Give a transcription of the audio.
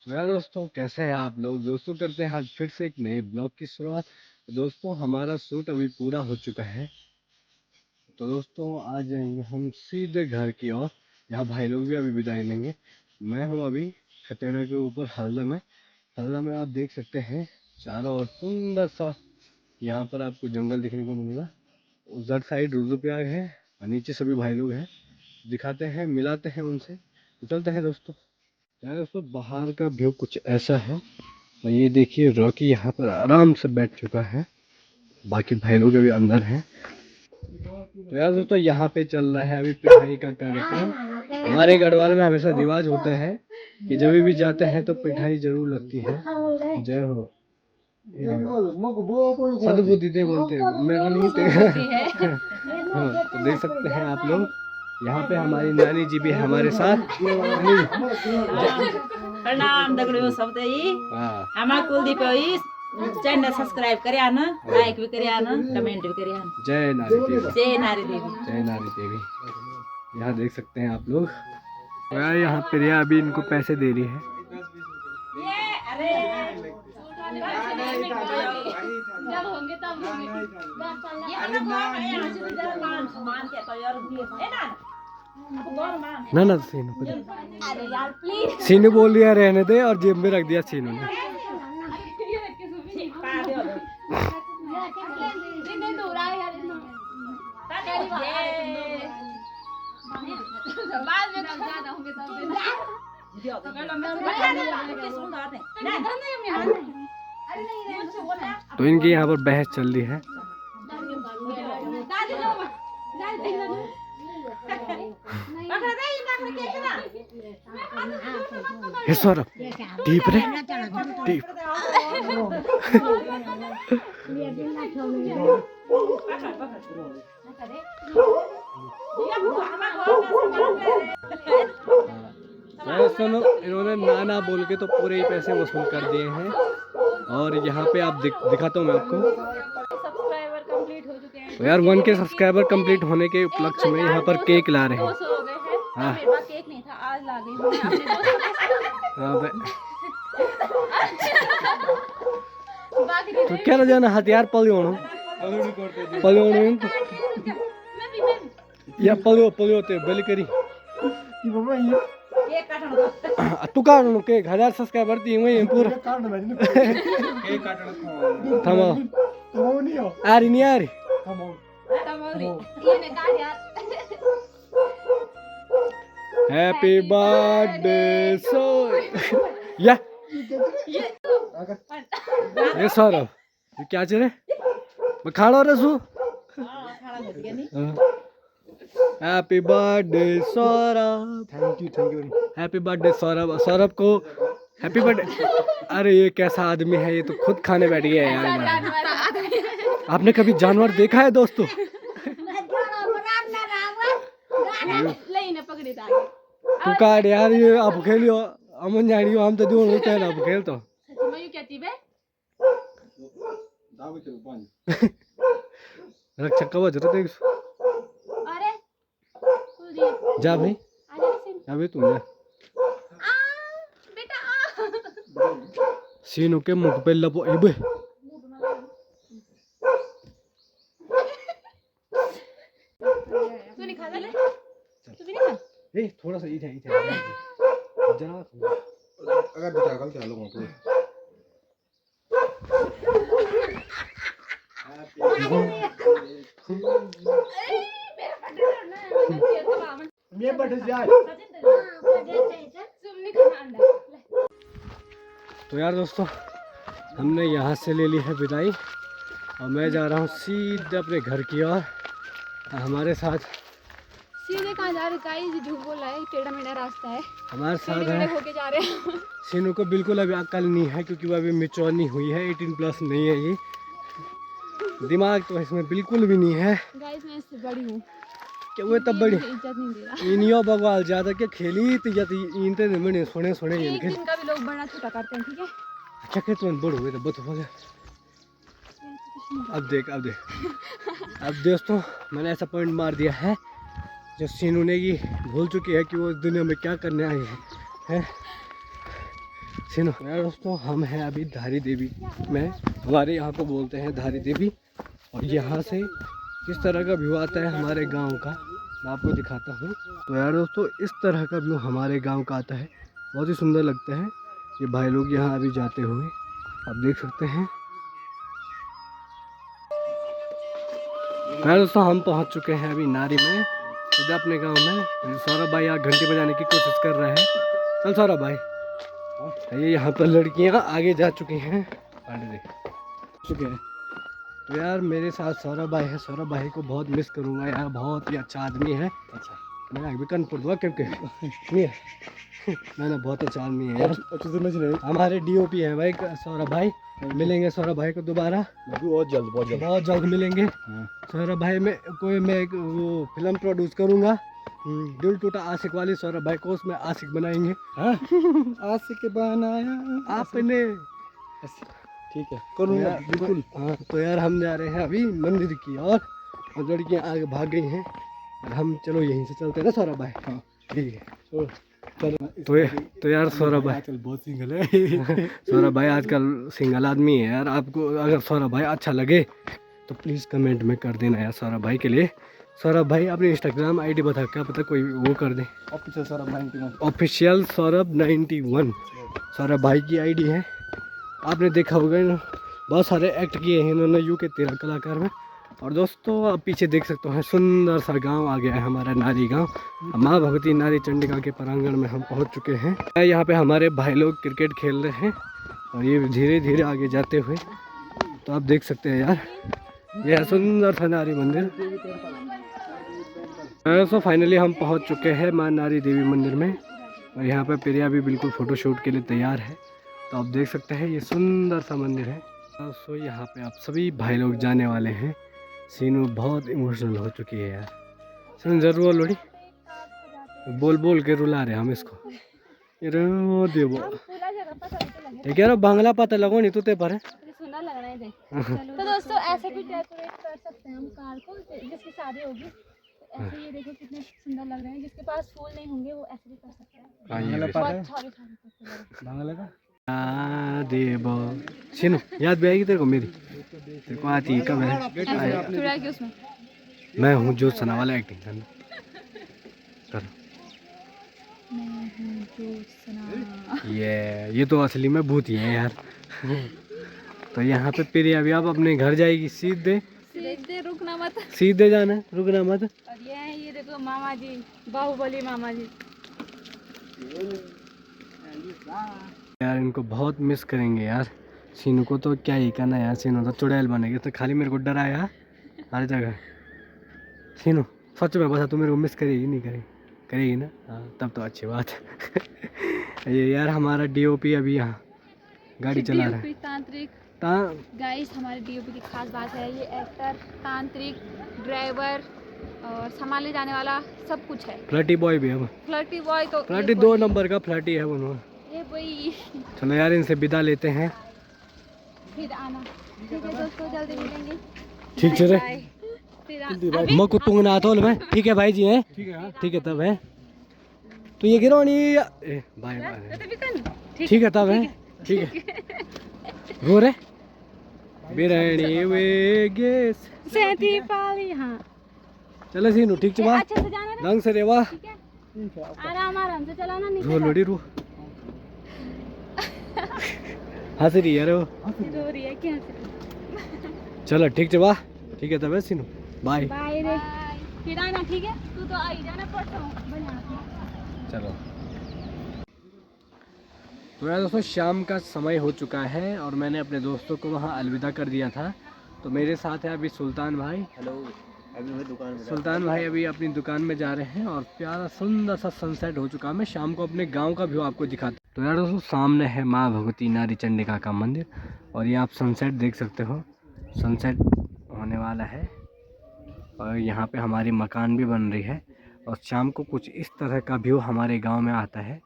यार दोस्तों, कैसे हैं आप लोग। दोस्तों, करते हैं आज फिर से एक नए ब्लॉग की शुरुआत। दोस्तों, हमारा शूट अभी पूरा हो चुका है। तो दोस्तों, आज जाएंगे हम सीधे घर की ओर। यहाँ भाई लोग भी अभी विदाई लेंगे। मैं हूँ अभी खतेरा के ऊपर हल्दा में। हल्दा में आप देख सकते हैं चारों ओर सुंदर सा यहाँ पर आपको जंगल देखने को मिलेगा। उधर साइड रुद्रप्रयाग है और नीचे सभी भाई लोग हैं। दिखाते हैं, मिलाते हैं उनसे, चलते हैं दोस्तों। यार दोस्तों, बाहर का व्यू कुछ ऐसा है। और ये देखिए, रॉकी यहाँ पर आराम से बैठ चुका है। बाकी भाई लोग अभी अंदर हैं। तो यार दोस्तों, यहाँ पे चल रहा है अभी पिटाई का कार्यक्रम। हमारे गढ़वाल में हमेशा रिवाज होता है कि जब भी जाते हैं तो पिटाई जरूर लगती है। जय हो। सदबुद्धि दे बोलते हैं, मेरा नहीं थे। हाँ, तो देख सकते हैं आप लोग, यहाँ पे हमारी नानी जी भी है हमारे साथ। प्रणाम दगड़ियों सब तई हाँ, हमारा कुलदीप चैनल सब्सक्राइब करे आना, लाइक भी करे आना, कमेंट भी करे आना। जय नारी देवी। जय नारी देवी। जय नारी देवी। यहाँ देख सकते हैं आप लोग। यार यहाँ प्रिया अभी इनको पैसे दे रही है। जब होंगे तब ना ना, सीनू को सीनू बोल दिया रहने दे और जेब में रख दिया सीनू ने। तो इनकी यहाँ पर बहस चल रही है। ये सौरभ टीप रे टीप। सुनो, इन्होंने नाना बोल के तो पूरे ही पैसे वसूल कर दिए हैं। और यहाँ पे आप दिखाता हूँ मैं आपको। तो यार 1 के सब्सक्राइबर कंप्लीट होने के उपलक्ष्य में यहाँ पर केक ला रहे हैं। हाँ, केक नहीं था, आज ला गई तो क्या ना जाना हथियार पलियो या पलियो ते बलि करी तू काट के 1000 सब्सक्राइबर थी वही पूरा थमा आ रही नहीं आ रही। हैप्पी बर्थडे सो या ये सौरभ ये क्या चले मैं खाना रसू। Happy birthday Saurabh. Thank you. Happy birthday Saurabh. Saurabh को हैप्पी बर्थडे। अरे ये कैसा आदमी है, ये तो खुद खाने बैठ गया है यार। आपने कभी जानवर देखा है दोस्तों? तू काट यार, ये आप खेलियो अमन जानियो, हम तो दोनों होते हैं ना, आप खेल तो रक्षा कवच रहते हैं। जा भाई, अभी तुम जा। सीनू के मुख पे लपो इबे। तू नहीं खा ले, तू भी नहीं खा। ए थोड़ा सा इधर जरा अगर बता कल क्या लोगों को ये बटस यार। तो यार दोस्तों, हमने यहाँ से ले ली है विदाई और मैं जा रहा हूँ सीधे अपने घर की ओर। हमारे साथ सीधे कहाँ जा रहे हैं? झूठ बोल रहा है, टेढ़ा मेढ़ा रास्ता है। हमारे साथ है होके जा रहे हैं। सीनू को बिल्कुल अभी अकल नहीं है क्योंकि वो अभी मैच्योर नहीं हुई है, 18+ नहीं है। ये दिमाग तो इसमें बिल्कुल भी नहीं है। गाइस मैं इससे बड़ी हूँ। क्या वो तब बड़ी इज्जत नहीं दे रहा। इनियो बगवाल ज्यादा क्या खेली तो या इन ते में सोने एक दिन का भी लोग बड़ा छोटा करते हैं, ठीक है? अच्छा के तुम बड़ हुए तो बत हो गया। अब देख अब दोस्तों, मैंने ऐसा पॉइंट मार दिया है जो सीनू ने ये भूल चुकी है कि वो इस दुनिया में क्या करने आई है। सुनो यार दोस्तों, हम हैं अभी धारी देवी में, हमारे यहाँ को बोलते हैं धारी देवी। और यहाँ से किस तरह का व्यू आता है हमारे गांव का मैं आपको दिखाता हूँ। तो यार दोस्तों, इस तरह का व्यू हमारे गांव का आता है, बहुत ही सुंदर लगता है। ये भाई लोग यहाँ अभी जाते हुए आप देख सकते हैं। यार दोस्तों, हम पहुँच चुके हैं अभी नारी में, इधर अपने गांव में। सौरभ भाई यहाँ घंटी बजाने की कोशिश कर रहे हैं। चल सौरभ भाई, ये यहाँ पर लड़कियाँ आगे जा चुकी हैं, आगे देख चुके हैं। तो यार मेरे साथ सौरभ भाई है, सौरभ भाई को बहुत मिस करूँगा यार, बहुत ही अच्छा आदमी है। अच्छा मैं अभी कनपुर दूँगा क्योंकि मैंने बहुत अच्छा आदमी है यार। हमारे DOP है भाई सौरभ भाई, मिलेंगे सौरभ भाई को दोबारा बहुत जल्द मिलेंगे। सौरभ भाई में कोई मैं एक वो फिल्म प्रोड्यूस करूँगा, दिल टूटा आशिक वाली, सौरभ भाई को उसमें आशिक बनाएंगे। आशिक बनाया आपने, ठीक है करूँगा बिल्कुल। हाँ तो यार हम जा रहे हैं अभी मंदिर की और लड़कियाँ आगे भाग गई हैं और हम चलो यहीं से चलते हैं ना सौरभ भाई। हाँ ठीक है तो यार सौरभ भाई बहुत सिंगल है सौरभ भाई आजकल सिंगल आदमी है यार। आपको अगर सौरभ भाई अच्छा लगे तो प्लीज़ कमेंट में कर देना यार सौरभ भाई के लिए। सौरभ भाई अपनी इंस्टाग्राम ID बता, क्या पता कोई वो कर दे, ऑफिशियल सौरभ 91, ऑफिशियल सौरभ 91 सौरभ भाई की ID है। आपने देखा होगा ना, बहुत सारे एक्ट किए हैं इन्होंने UK 13 कलाकार में। और दोस्तों आप पीछे देख सकते हैं सुंदर सा गांव आ गया है हमारा नारी गांव। माँ भगवती नारी चंडिका के प्रांगण में हम पहुंच चुके हैं। यहाँ पे हमारे भाई लोग क्रिकेट खेल रहे हैं और ये धीरे धीरे आगे जाते हुए, तो आप देख सकते हैं यार, यह सुंदर सा नारी मंदिर। तो फाइनली हम पहुंच चुके हैं माँ नारी देवी मंदिर में और यहाँ पे प्रिया भी बिल्कुल फ़ोटोशूट के लिए तैयार है। तो आप देख सकते हैं ये सुंदर सा मंदिर है। सो यहाँ पे आप सभी भाई लोग जाने वाले हैं। सीनू बहुत इमोशनल हो चुकी है यार, सुन जरूर लोड़ी बोल बोल के रुला रहे हम इसको। ये कह रहा बांग्ला पता लगो नहीं तुते पर सुंदर लग रहा है देख। तो दोस्तों ऐसे भी डेकोरेट कर सकते हैं हम कार को, जिसकी शादी होगी ऐसे ये देखो कितने सुंदर लग रहे हैं। जिसके पास फूल नहीं होंगे वो ऐसे भी कर सकते हैं। देव सीनू याद भी आएगी तेरे को मेरी, तेरे को आती कब है? उसमें मैं हूँ जो सना वाला एक्टिंग करना कर। ये तो असली में भूत ही है यार। तो यहाँ पे प्रिया अभी आप अपने घर जाएगी, सीधे रुकना मत, सीधे जाना रुकना मत। और ये देखो मामा जी, बाहुबली मामा जी यार, इनको बहुत मिस करेंगे यार। सीनू को तो क्या ही करना यार, सीनू तो चुड़ैल बनेगी, तो खाली मेरे को डराया हर जगह। सीनू सच में बता, तू मेरे को मिस करेगी नहीं करेगी? करेगी ना? हाँ तब तो अच्छी बात है। ये यार हमारा DOP अभी यहाँ गाड़ी चला रहा है। तांत्रिक गाइस, हमारे DOP की खास बात है, ये एक्टर, तांत्रिक, ड्राइवर और संभाले जाने वाला सब कुछ है। फ्लर्टी बॉय भी है। फ्लर्टी बॉय तो फ्लर्टी 2 नंबर का फ्लर्टी है वो। ये वही। चलो यार इनसे विदा लेते हैं, फिर आना। ठीक है दोस्तों, जल्दी मिलेंगे। ठीक है फिर मैं कुत्तों ना तो मैं ठीक है भाई जी हैं, ठीक है तब है। तो ये गिरो नहीं बाय बाय, ठीक है तब है, ठीक है हो रे बिरहनी वे गेस सेती पाली। हाँ चलो सीनू ठीक से अच्छे से जाना रे, रंग से रेवा, आराम आराम से चलाना, नहीं रो लोड़ी रो हंस रही है रो रही है क्या? चलो ठीक से वाह, ठीक है तब है सीनू बाय बाय रे, फिर आना ठीक है। तू तो आई जाना परसों बना। चलो। तो यार दोस्तों शाम का समय हो चुका है और मैंने अपने दोस्तों को वहाँ अलविदा कर दिया था। तो मेरे साथ है अभी सुल्तान भाई। हेलो, अभी मैं दुकान में, सुल्तान भाई अभी अपनी दुकान में जा रहे हैं और प्यारा सुंदर सा सनसेट हो चुका है। मैं शाम को अपने गांव का व्यू आपको दिखाता हूँ। तो यार दोस्तों सामने है माँ भगवती नारी चंडिका का मंदिर और ये आप सनसेट देख सकते हो, सनसेट होने वाला है और यहाँ पे हमारी मकान भी बन रही है और शाम को कुछ इस तरह का व्यू हमारे गाँव में आता है।